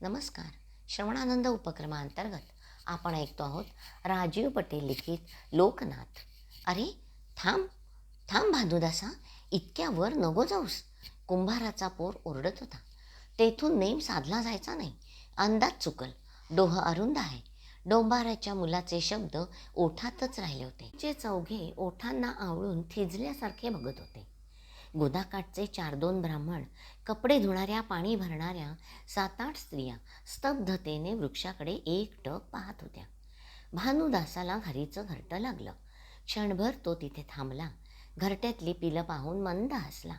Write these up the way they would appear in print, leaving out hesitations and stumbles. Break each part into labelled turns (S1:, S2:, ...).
S1: नमस्कार. श्रवणानंद उपक्रमांतर्गत आपण ऐकतो आहोत राजीव पटेल लिखित लोकनाथ. अरे थांब थांब भानुदासा, इतक्या वर नको जाऊस. कुंभाराचा पोर ओरडत होता. तेथून नेम साधला जायचा नाही, अंदाज चुकल. डोह अरुंद आहे. डोंबाराच्या मुलाचे शब्द ओठातच राहिले होते. जे चौघे ओठांना आवळून थिजल्यासारखे बघत होते. गोदाकाठचे 4-2 ब्राह्मण, कपडे धुणाऱ्या, पाणी भरणाऱ्या 7-8 स्त्रिया स्तब्धतेने वृक्षाकडे एकटक पाहत होत्या. भानुदासाला घरीचं घरटं लागलं. क्षणभर तो तिथे थांबला. घरट्यातली पिलं पाहून मंद हसला.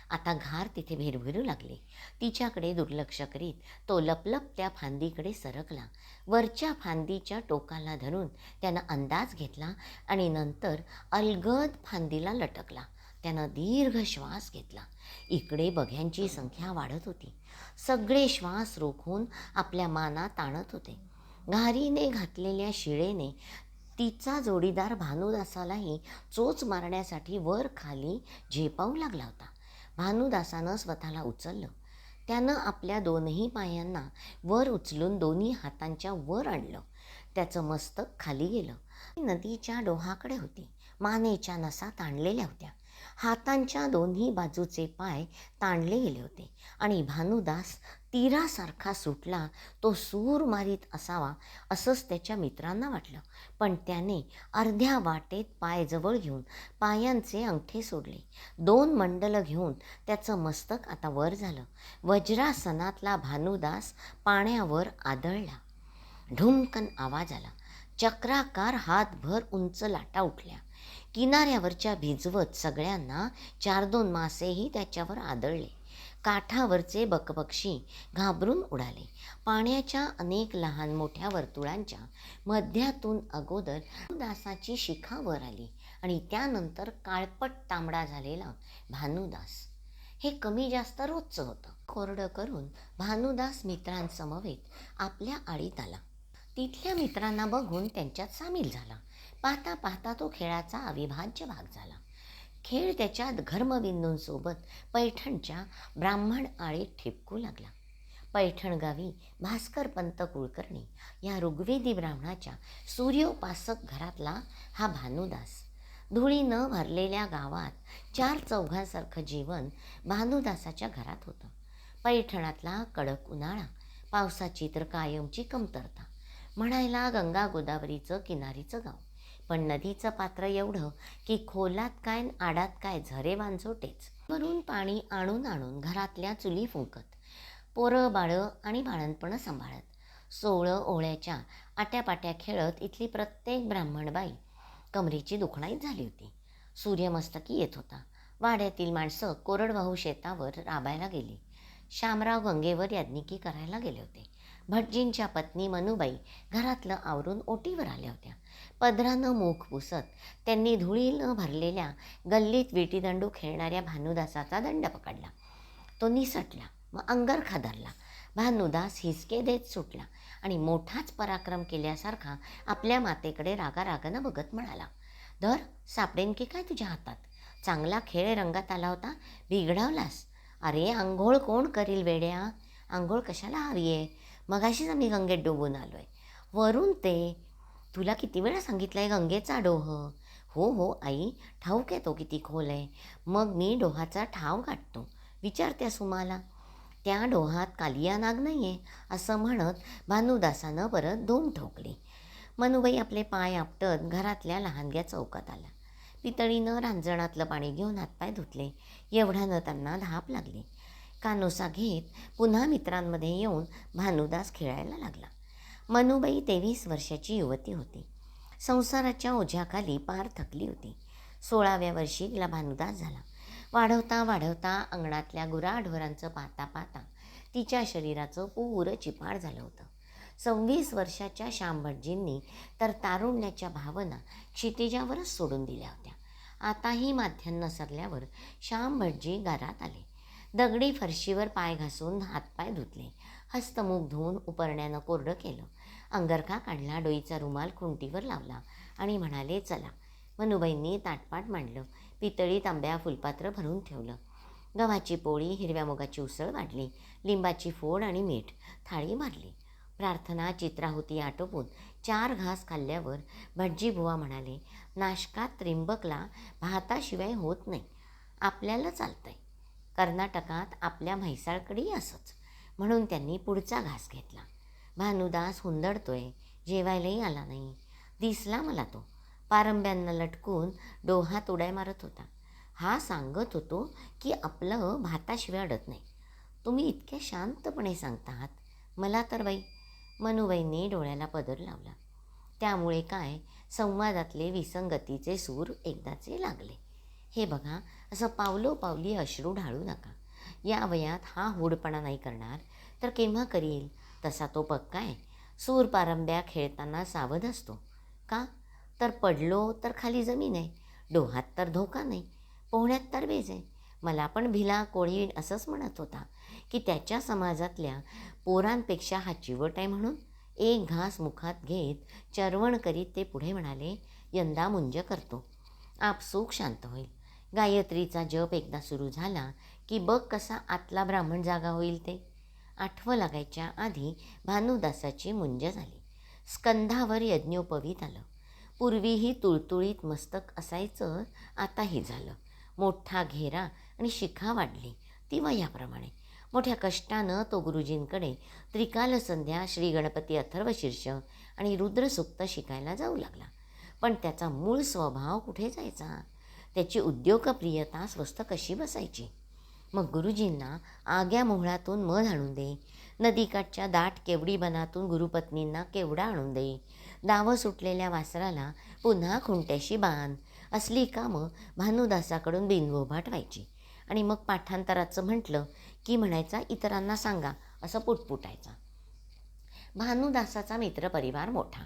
S1: आता घार तिथे भिरभिरू लागली. तिच्याकडे दुर्लक्ष करीत तो लपलप त्या फांदीकडे सरकला. वरच्या फांदीच्या टोकाला धरून त्यानं अंदाज घेतला आणि नंतर अलगद फांदीला लटकला. त्यानं दीर्घ श्वास घेतला. इकडे बघ्यांची संख्या वाढत होती. सगळे श्वास रोखून आपल्या मानात आणत होते. घारीने घातलेल्या शिळेने तिचा जोडीदार भानुदासालाही चोच मारण्यासाठी वर खाली झेपावू लागला होता. भानुदासानं स्वतःला उचललं. त्यानं आपल्या दोनही पायांना वर उचलून दोन्ही हातांच्या वर आणलं. त्याचं मस्तक खाली गेलं. नदीच्या डोहाकडे होती. मानेच्या नसा ताणलेल्या होत्या. हातांच्या दोन्ही बाजूचे पाय ताणले गेले होते आणि भानुदास तीरासारखा सुटला. तो सूर मारीत असावा असंच त्याच्या मित्रांना वाटलं. पण त्याने अर्ध्या वाटेत पाय जवळ घेऊन पायांचे अंगठे सोडले. 2 मंडलं घेऊन त्याचं मस्तक आता वर झालं. वज्रासनातला भानुदास पाण्यावर आदळला. ढुमकन आवाज आला. चक्राकार हातभर उंच लाटा उठल्या. किनाऱ्यावरच्या भिजवत सगळ्यांना 4-2 मासेही त्याच्यावर आदळले. काठावरचे बकपक्षी घाबरून उडाले. पाण्याच्या अनेक लहान मोठ्या वर्तुळांच्या मध्यातून अगोदर भानुदासाची शिखा वर आली आणि त्यानंतर काळपट तांबडा झालेला भानुदास. हे कमी जास्त रोजचं होतं. कोरडं करून भानुदास मित्रांसमवेत आपल्या आळीत आला. तिथल्या मित्रांना बघून त्यांच्यात सामील झाला. पाहता पाहता तो खेळाचा अविभाज्य भाग झाला. खेळ त्याच्या घर्मबिंदूंसोबत पैठणच्या ब्राह्मण आळीत ठिपकू लागला. पैठण गावी भास्करपंत कुलकर्णी या ऋग्वेदी ब्राह्मणाच्या सूर्योपासक घरातला हा भानुदास. धुळीनं भरलेल्या गावात 4 चौघांसारखं जीवन भानुदासाच्या घरात होतं. पैठणातला कडक उन्हाळा, पावसाची तर कायमची कमतरता. म्हणायला गंगा गोदावरीचं किनारीचं गाव, पण नदीचं पात्र एवढं की खोलात काय आडात काय झरे वांझोटेच. वरून पाणी आणून आणून घरातल्या चुली फुंकत, पोरं बाळं आणि बाळणपणं सांभाळत, 16 ओळ्याच्या आट्यापाट्या खेळत इथली प्रत्येक ब्राह्मणबाई कमरेची दुखणाईत झाली होती. सूर्यमस्तकी येत होता. वाड्यातील माणसं कोरडवाहू शेतावर राबायला गेली. शामराव गंगेवर याज्ञिकी करायला गेले होते. भटजींच्या पत्नी मनुबाई घरातलं आवरून ओटीवर आल्या होत्या. पदरानं मुख पुसत त्यांनी धुळीनं भरलेल्या गल्लीत विटीदंडू खेळणाऱ्या भानुदासाचा दंड पकडला. तो निसटला. मग अंगरखा धरला. भानुदास हिसके देत सुटला आणि मोठाच पराक्रम केल्यासारखा आपल्या मातेकडे रागारागानं बघत म्हणाला, धर, सापडेन की काय तुझ्या हातात? चांगला खेळ रंगात आला होता, बिघडवलास. अरे आंघोळ कोण करील वेड्या? आंघोळ कशाला हवी आहे? मगाशीच आम्ही गंगेत डोबून आलो आहे. वरून ते तुला किती वेळा सांगितलं आहे गंगेचा डोह? हो हो आई, ठाऊक आहे तो किती खोल आहे. मग मी डोहाचा ठाव गाठतो. विचारत्या सुमाला. त्या डोहात कालिया नाग नाही आहे असं म्हणत भानुदासानं परत धूम ठोकली. मनुबाई आपले पाय आपटत घरातल्या लहानग्या चौकात आला. पितळीनं रांजणातलं पाणी घेऊन हातपाय धुतले. एवढ्यानं त्यांना धाप लागली. कानोसा घेत पुन्हा मित्रांमध्ये येऊन भानुदास खेळायला लागला. मनुबाई 23 वर्षाची युवती होती. संसाराच्या ओझ्याखाली पार थकली होती. 16व्या वर्षी तिला भानुदास झाला. वाढवता वाढवता अंगणातल्या गुराढोरांचं पाहता पाहता तिच्या शरीराचं पूर चिपाड झालं होतं. 26 वर्षाच्या श्यामभटजींनी तर तारुण्याच्या भावना क्षितिजावरच सोडून दिल्या होत्या. आताही माध्यान्ह सरल्यावर श्यामभटजी घरात आले. दगडी फरशीवर पाय घासून हातपाय धुतले. हस्तमुख धुवून उपरण्यानं कोरडं केलं. अंगरखा काढला. डोईचा रुमाल खुंटीवर लावला आणि म्हणाले, चला. मनुबाईंनी ताटपाट मांडलं. पितळी तांब्या फुलपात्र भरून ठेवलं. गव्हाची पोळी, हिरव्या मुगाची उसळ वाढली, लिंबाची फोड आणि मीठ थाळी भरली. प्रार्थना चित्राहुती आटोपून 4 घास खाल्ल्यावर भटजीबुवा म्हणाले, नाशकात त्रिंबकला भाताशिवाय होत नाही. आपल्याला चालतंय. कर्नाटकात आपल्या म्हैसाळकडेही असंच. म्हणून त्यांनी पुढचा घास घेतला. भानुदास हुंदडतोय, जेवायलाही आला नाही. दिसला मला तो. पारंब्यांना लटकून डोहात उड्या मारत होता. हा सांगत होतो की आपलं भाताशिवाय अडत नाही. तुम्ही इतक्या शांतपणे सांगता मला तर बाई. मनुबाईंनी डोळ्याला पदर लावला. त्यामुळे काय, संवादातले विसंगतीचे सूर एकदाचे लागले. हे बघा, असं पावलोपावली अश्रू ढाळू नका. या वयात हा हूडपणा नाही करणार तर केव्हा करील? तसा तो पक्का आहे. सूर पारंब्या खेळताना सावध असतो. का? तर पडलो तर खाली जमीन आहे, डोहात तर धोका नाही, पोहण्यात तर बेज आहे. मला पण भिला कोळी असंच म्हणत होता की त्याच्या समाजातल्या पोरांपेक्षा हा चिवट आहे म्हणून. एक घास मुखात घेत चरवण करीत ते पुढे म्हणाले, यंदा मुंज करतो, आपसूक शांत होईल. गायत्रीचा जप एकदा सुरू झाला की बघ कसा आतला ब्राह्मण जागा होईल ते. आठवं लागायच्या आधी भानुदासाची मुंज झाली. स्कंधावर यज्ञोपवीत आलं. पूर्वीही तुळतुळीत मस्तक असायचं, आताही झालं. मोठा घेरा आणि शिखा वाढली, ती वयाप्रमाणे. मोठ्या कष्टानं तो गुरुजींकडे त्रिकाल संध्या श्री गणपती अथर्वशीर्ष आणि रुद्रसूक्त शिकायला जाऊ लागला. पण त्याचा मूळ स्वभाव कुठे जायचा? त्याची उद्योगप्रियता स्वस्थ कशी बसायची? मग गुरुजींना आग्या मोहळातून मध आणून दे, नदीकाठच्या दाट केवडी बनातून गुरुपत्नींना केवडा आणून दे, दावं सुटलेल्या वासराला पुन्हा खुंट्याशी बांध, असली कामं भानुदासाकडून बिनगोभाट व्हायची. आणि मग पाठांतराचं म्हटलं की म्हणायचा, इतरांना सांगा, असं पुटपुटायचा. भानुदासाचा मित्रपरिवार मोठा,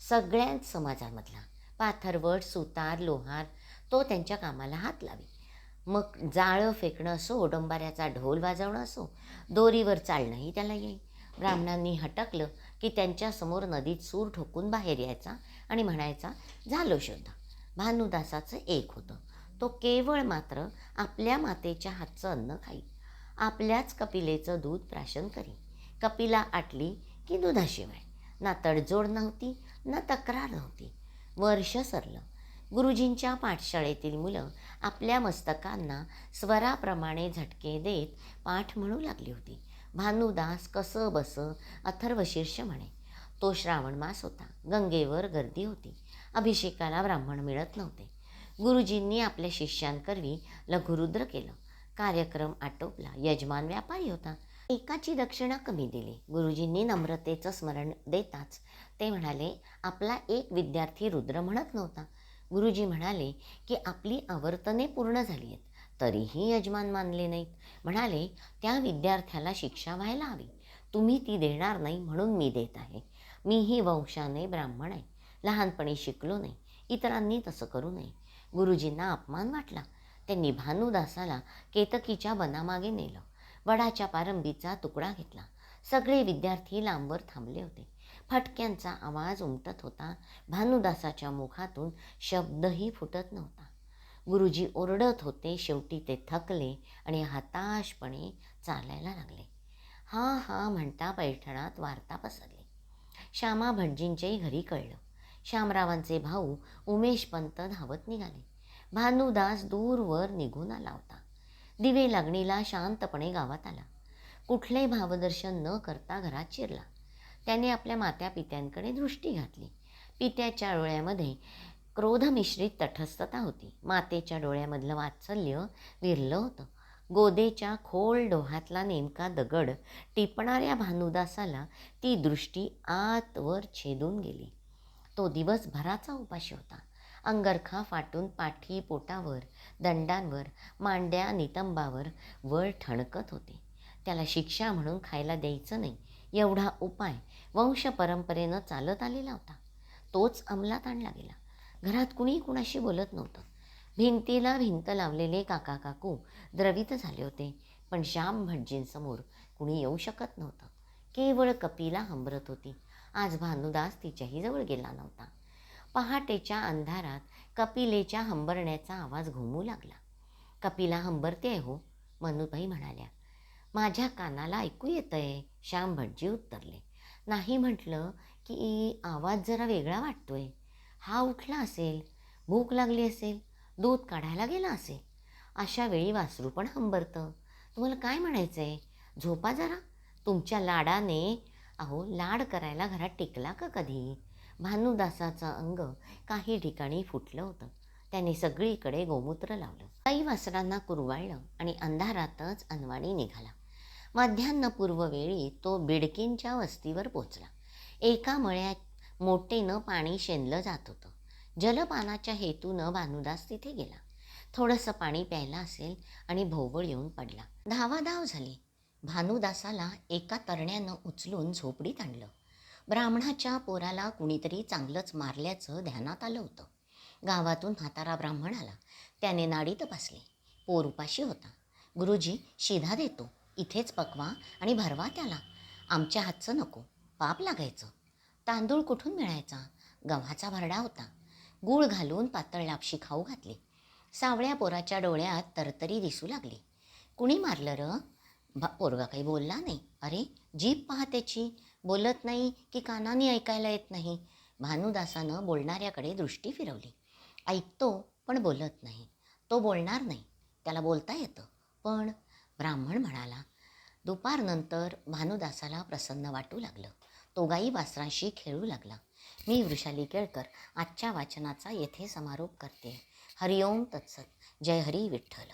S1: सगळ्याच समाजामधला. पाथरवट, सुतार, लोहार तो त्यांच्या कामाला हात लावी. मग जाळं फेकणं असो, डंबाऱ्याचा ढोल वाजवणं असो, दोरीवर चालणंही त्याला येई. ब्राह्मणांनी हटकलं की त्यांच्यासमोर नदीत सूर ठोकून बाहेर यायचा आणि म्हणायचा, झालो शोध. भानुदासाचं एक होतं, तो केवळ मात्र आपल्या मातेच्या हातचं अन्न खाई, आपल्याच कपिलेचं दूध प्राशन करी. कपिला आटली की दुधाशिवाय ना तडजोड नव्हती ना तक्रार नव्हती. वर्ष सरलं. गुरुजींच्या पाठशाळेतील मुलं आपल्या मस्तकांना स्वराप्रमाणे झटके देत पाठ म्हणू लागली होती. भानुदास कसं बसं अथर्वशीर्ष म्हणे. तो श्रावण मास होता. गंगेवर गर्दी होती. अभिषेकाला ब्राह्मण मिळत नव्हते. गुरुजींनी आपल्या शिष्यांकरवी लघुरुद्र केलं. कार्यक्रम आटोपला. यजमान व्यापारी होता. एकाची दक्षिणा कमी दिली. गुरुजींनी नम्रतेचं स्मरण देताच ते म्हणाले, आपला एक विद्यार्थी रुद्र म्हणत नव्हता. गुरुजी म्हणाले की आपली आवर्तने पूर्ण झाली आहेत. तरीही यजमान मानले नाहीत. म्हणाले, त्या विद्यार्थ्याला शिक्षा व्हायला हवी. तुम्ही ती देणार नाही म्हणून मी देत आहे. मीही वंशाने ब्राह्मण आहे. लहानपणी शिकलो नाही. इतरांनी तसं करू नये. गुरुजींना अपमान वाटला. त्यांनी भानुदासाला केतकीच्या बनामागे नेलं. वडाच्या पारंबीचा तुकडा घेतला. सगळे विद्यार्थी लांबवर थांबले होते. फटक्यांचा आवाज उमटत होता. भानुदासाच्या मुखातून शब्दही फुटत नव्हता. गुरुजी ओरडत होते. शेवटी ते थकले आणि हताशपणे चालायला लागले. हा हा म्हणता पैठणात वार्ता पसरली. श्यामा भटजींच्याही घरी कळलं. श्यामरावांचे भाऊ उमेशपंत धावत निघाले. भानुदास दूरवर निघून आला होता. दिवे लागणीला शांतपणे गावात आला. कुठले भावदर्शन न करता घरात शिरला. त्याने आपल्या मात्या पित्यांकडे दृष्टी घातली. पित्याच्या डोळ्यामध्ये क्रोधमिश्रित तटस्थता होती. मातेच्या डोळ्यामधलं वात्सल्य विरलं होतं. गोदेच्या खोल डोहातला नेमका दगड टिपणाऱ्या भानुदासाला ती दृष्टी आतवर छेदून गेली. तो दिवसभराचा उपाशी होता. अंगरखा फाटून पाठी पोटावर, दंडांवर, मांड्या नितंबावर वळ ठणकत होते. त्याला शिक्षा म्हणून खायला द्यायचं नाही एवढा उपाय वंशपरंपरेनं चालत आलेला होता. तोच अंमलात आणला गेला. घरात कुणी कुणाशी बोलत नव्हतं. भिंतीला भिंत लावलेले काका काकू द्रवित झाले होते. पण श्याम भटजींसमोर कुणी येऊ शकत नव्हतं. केवळ कपिला हंबरत होती. आज भानुदास तिच्याही जवळ गेला नव्हता. पहाटेच्या अंधारात कपिलेच्या हंबरण्याचा आवाज घुमू लागला. कपिला हंबरते हो, मनुबाई म्हणाल्या. माझ्या कानाला ऐकू येतंय, श्याम भटजी उत्तरले. नाही म्हटलं की आवाज जरा वेगळा वाटतोय. हा उठला असेल, भूक लागली असेल, दूध काढायला गेला असेल. अशा वेळी वासरू पण हंबरतं. तुम्हाला काय म्हणायचंय? झोपा जरा. तुमच्या लाडाने अहो लाड करायला घरात टिकला का कधी? भानुदासाचं अंग काही ठिकाणी फुटलं होतं. त्याने सगळीकडे गोमूत्र लावलं. काही वासरांना कुरवाळलं आणि अंधारातच अनवाणी निघाला. मध्यान्हपूर्व वेळी तो बिडकींच्या वस्तीवर पोचला. एका मळ्यात मोठेनं पाणी शेणलं जात होतं. जलपानाच्या हेतूनं भानुदास तिथे गेला. थोडंसं पाणी प्यायला असेल आणि भोवळ येऊन पडला. धावाधाव झाली. भानुदासाला एका तरण्यानं उचलून झोपडीत आणलं. ब्राह्मणाच्या पोराला कुणीतरी चांगलंच मारल्याचं ध्यानात आलं होतं. गावातून म्हातारा ब्राह्मण आला. त्याने नाडी तपासली. पोर उपाशी होता. गुरुजी, शिधा देतो, इथेच पकवा आणि भरवा त्याला. आमच्या हातचं नको, पाप लागायचं. तांदूळ कुठून मिळायचा? गव्हाचा भरडा होता. गूळ घालून पातळ लापशी खाऊ घातली. सावळ्या पोराच्या डोळ्यात तरतरी दिसू लागली. कुणी मारलं र? पोरगा काही बोलला नाही. अरे, जीभ पहा त्याची. बोलत नाही की कानाने ऐकायला येत नाही? भानुदासानं बोलणाऱ्याकडे दृष्टी फिरवली. ऐकतो पण बोलत नाही. तो बोलणार नाही. त्याला बोलता येतं. पण ब्राह्मण म्हणाला. दुपारनंतर भानुदासाला प्रसन्न वाटू लागलं. तो गाई वासरांशी खेळू लागला. मी वृषाली केळकर आजच्या वाचनाचा येथे समारोप करते. हरिओम तत्सत. जय हरी विठ्ठल.